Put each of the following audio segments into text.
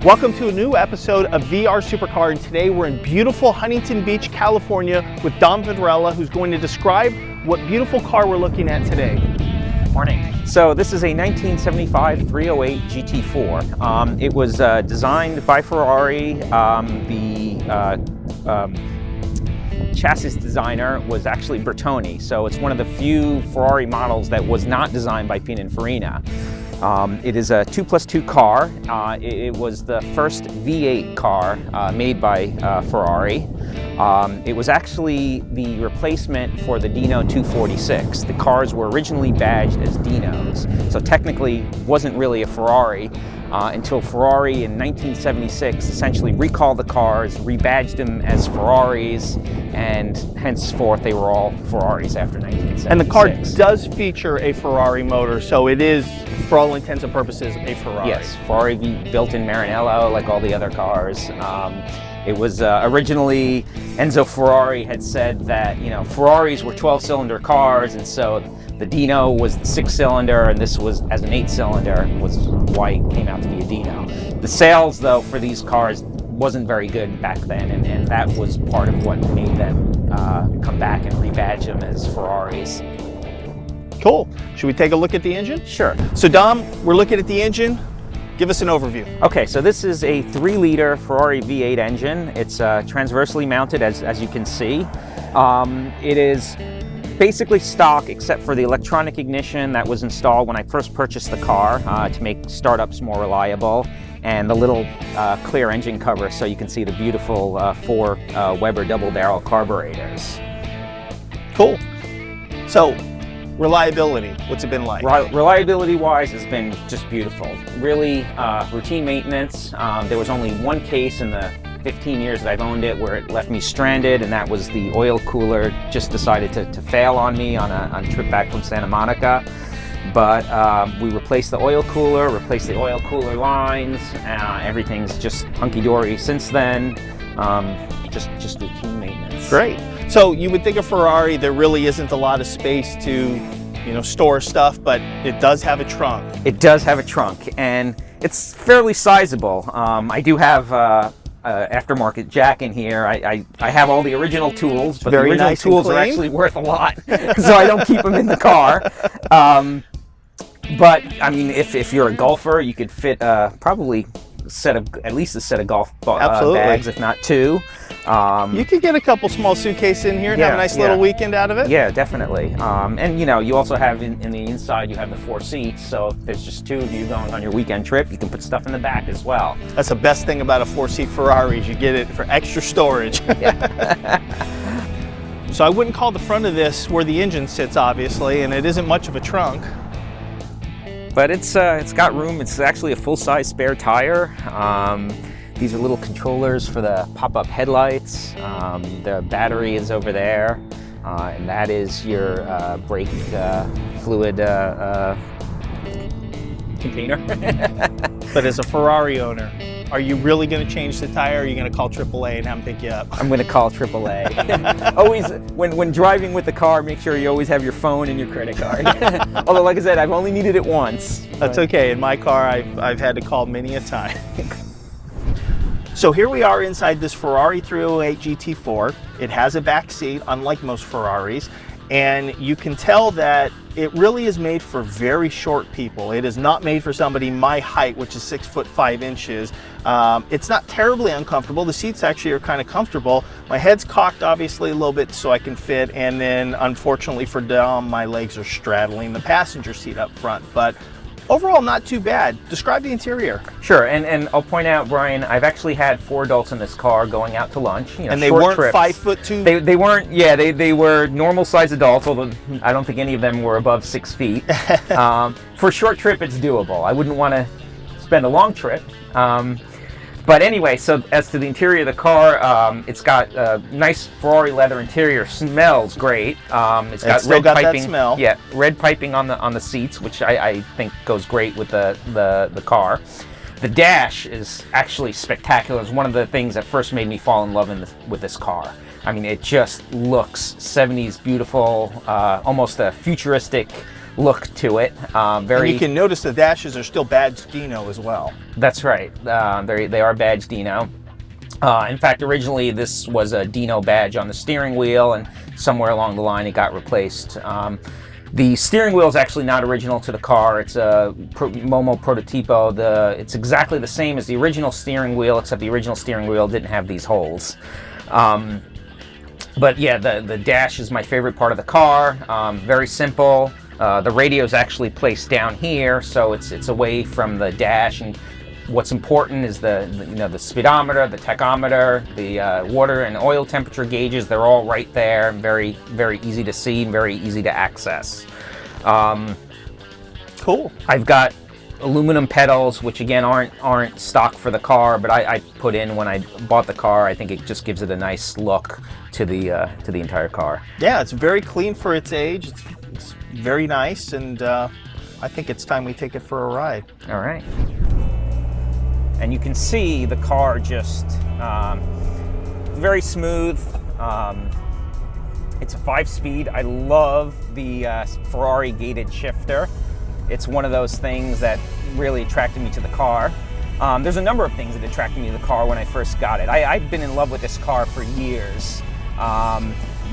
Welcome to a new episode of VR Supercar, and today we're in beautiful Huntington Beach, California with Dom Vidrella, who's going to describe what beautiful car we're looking at today. Morning. So this is a 1975 308 GT4. It was designed by Ferrari. Chassis designer was actually Bertoni, so it's one of the few Ferrari models that was not designed by Pininfarina. It is a 2+2 car. It was the first V8 car made by Ferrari. It was actually the replacement for the Dino 246. The cars were originally badged as Dinos, so technically wasn't really a Ferrari until Ferrari in 1976 essentially recalled the cars, rebadged them as Ferraris, and henceforth they were all Ferraris after 1976. And the car does feature a Ferrari motor, so it is, for all intents and purposes, a Ferrari. Yes, Ferrari built in Maranello like all the other cars. It was originally, Enzo Ferrari had said that, you know, Ferraris were 12-cylinder cars, and so the Dino was the 6-cylinder, and this was, as an 8-cylinder, was why it came out to be a Dino. The sales, though, for these cars wasn't very good back then, and that was part of what made them come back and rebadge them as Ferraris. Cool. Should we take a look at the engine? Sure. So Dom, we're looking at the engine. Give us an overview. Okay, so this is a 3-liter Ferrari V8 engine. It's transversely mounted, as you can see. It is basically stock except for the electronic ignition that was installed when I first purchased the car to make startups more reliable, and the little clear engine cover so you can see the beautiful 4 Weber double barrel carburetors. Cool. So, reliability, what's it been like? Reliability-wise, it's been just beautiful. Really routine maintenance. There was only one case in the 15 years that I've owned it where it left me stranded, and that was the oil cooler just decided to fail on me on a trip back from Santa Monica. But we replaced the oil cooler, replaced the oil cooler lines. Everything's just hunky-dory since then. Just routine maintenance. Great. So you would think of Ferrari, there really isn't a lot of space to, store stuff, but it does have a trunk. It does have a trunk, and it's fairly sizable. I do have aftermarket jack in here. I have all the original tools, but the original nice tools are actually worth a lot, so I don't keep them in the car. But I mean, if you're a golfer, you could fit probably at least a set of golf bags, if not 2. You could get a couple small suitcases in here and have a nice little weekend out of it. Yeah, definitely. And you also have in the inside, you have the 4 seats, so if there's just 2 of you going on your weekend trip, you can put stuff in the back as well. That's the best thing about a 4-seat Ferrari is you get it for extra storage. Yeah. So I wouldn't call the front of this where the engine sits, obviously, and it isn't much of a trunk. But it's got room. It's actually a full-size spare tire. These are little controllers for the pop-up headlights. The battery is over there, and that is your brake fluid container. But as a Ferrari owner, are you really going to change the tire, or are you going to call AAA and have them pick you up? I'm going to call AAA. Always, when driving with the car, make sure you always have your phone and your credit card. Although, like I said, I've only needed it once. That's okay. In my car, I've had to call many a time. So here we are inside this Ferrari 308 GT4. It has a back seat, unlike most Ferraris, and you can tell that it really is made for very short people. It is not made for somebody my height, which is 6'5". It's not terribly uncomfortable. The seats actually are kind of comfortable. My head's cocked obviously a little bit so I can fit, and then unfortunately for Dom, my legs are straddling the passenger seat up front. But overall, not too bad. Describe the interior. Sure, and I'll point out, Brian, I've actually had 4 adults in this car going out to lunch. And they weren't trips. 5'2"? They weren't, yeah, they were normal-sized adults, although I don't think any of them were above 6 feet. For a short trip, it's doable. I wouldn't want to spend a long trip. But anyway, so as to the interior of the car, it's got a nice Ferrari leather interior. Smells great. It's got red piping. That smell. Yeah, red piping on the seats, which I think goes great with the car. The dash is actually spectacular. It's one of the things that first made me fall in love with this car. I mean, it just looks 70s beautiful, almost a futuristic look to it. And you can notice the dashes are still badged Dino as well. That's right. They are badged Dino. In fact, originally this was a Dino badge on the steering wheel, and somewhere along the line it got replaced. The steering wheel is actually not original to the car. It's a Momo Prototipo. It's exactly the same as the original steering wheel, except the original steering wheel didn't have these holes. But yeah, the dash is my favorite part of the car. Very simple. The radio is actually placed down here, so it's away from the dash. And what's important is the speedometer, the tachometer, the water and oil temperature gauges. They're all right there. Very, very easy to see and very easy to access. Cool. I've got aluminum pedals, which again aren't stock for the car, but I put in when I bought the car. I think it just gives it a nice look to the entire car. Yeah, it's very clean for its age. It's very nice, and I think it's time we take it for a ride. All right. And you can see the car just very smooth. It's a 5-speed. I love the Ferrari gated shifter. It's one of those things that really attracted me to the car. There's a number of things that attracted me to the car when I first got it. I'd been in love with this car for years.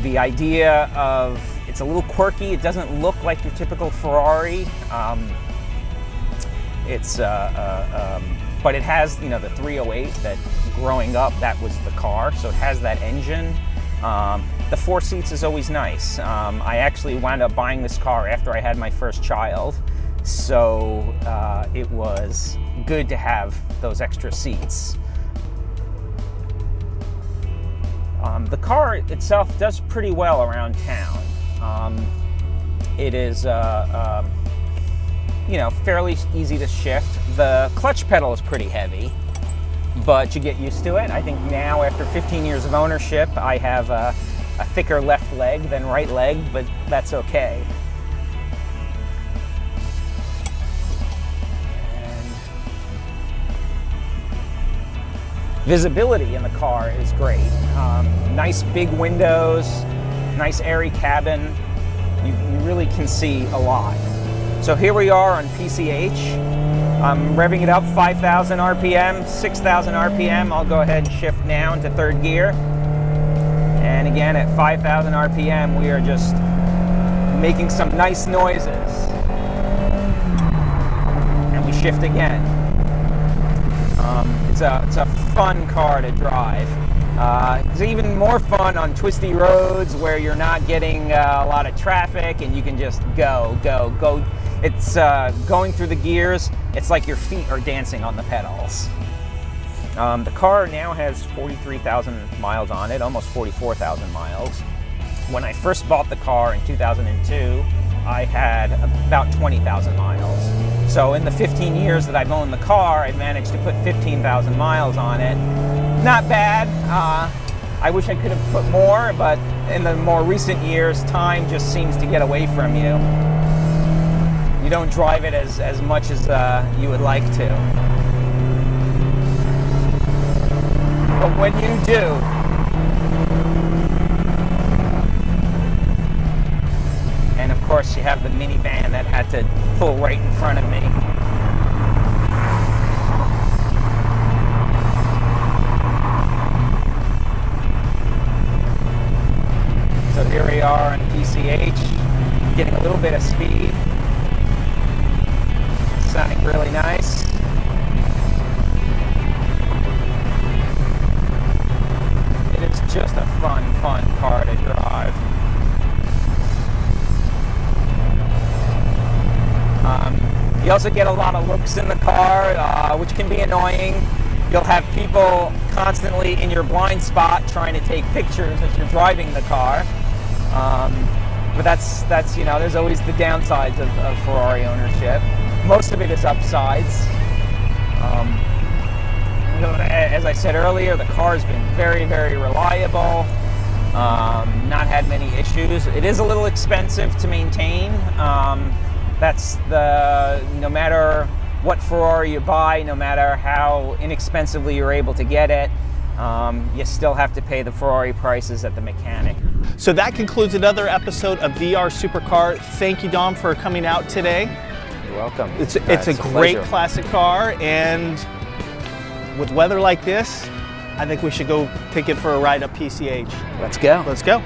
The idea of, it's a little quirky. It doesn't look like your typical Ferrari. But it has, the 308 that growing up, that was the car. So it has that engine. The 4 seats is always nice. I actually wound up buying this car after I had my first child. So it was good to have those extra seats. The car itself does pretty well around town. It is fairly easy to shift. The clutch pedal is pretty heavy, but you get used to it. I think now, after 15 years of ownership, I have a thicker left leg than right leg, but that's okay. And visibility in the car is great. Nice big windows, nice airy cabin. You really can see a lot. So here we are on PCH. I'm revving it up 5,000 RPM, 6,000 RPM. I'll go ahead and shift now into third gear. And again, at 5,000 RPM, we are just making some nice noises. And we shift again. It's a fun car to drive. It's even more fun on twisty roads where you're not getting a lot of traffic and you can just go. It's going through the gears. It's like your feet are dancing on the pedals. The car now has 43,000 miles on it, almost 44,000 miles. When I first bought the car in 2002, I had about 20,000 miles. So in the 15 years that I've owned the car, I've managed to put 15,000 miles on it. Not bad. I wish I could have put more, but in the more recent years, time just seems to get away from you. You don't drive it as much as you would like to. But when you do, and of course you have the minivan that had to pull right in front of me. So here we are on PCH, getting a little bit of speed. Sounding really nice. It is just a fun car to drive. You also get a lot of looks in the car, which can be annoying. You'll have people constantly in your blind spot trying to take pictures as you're driving the car. But that's there's always the downsides of Ferrari ownership. Most of it is upsides. As I said earlier, the car has been very, very reliable. Not had many issues. It is a little expensive to maintain. No matter what Ferrari you buy, no matter how inexpensively you're able to get it, you still have to pay the Ferrari prices at the mechanic. So that concludes another episode of VR Supercar. Thank you, Dom, for coming out today. You're welcome. It's a great pleasure. classic car, and with weather like this, I think we should go take it for a ride up PCH. Let's go. Let's go.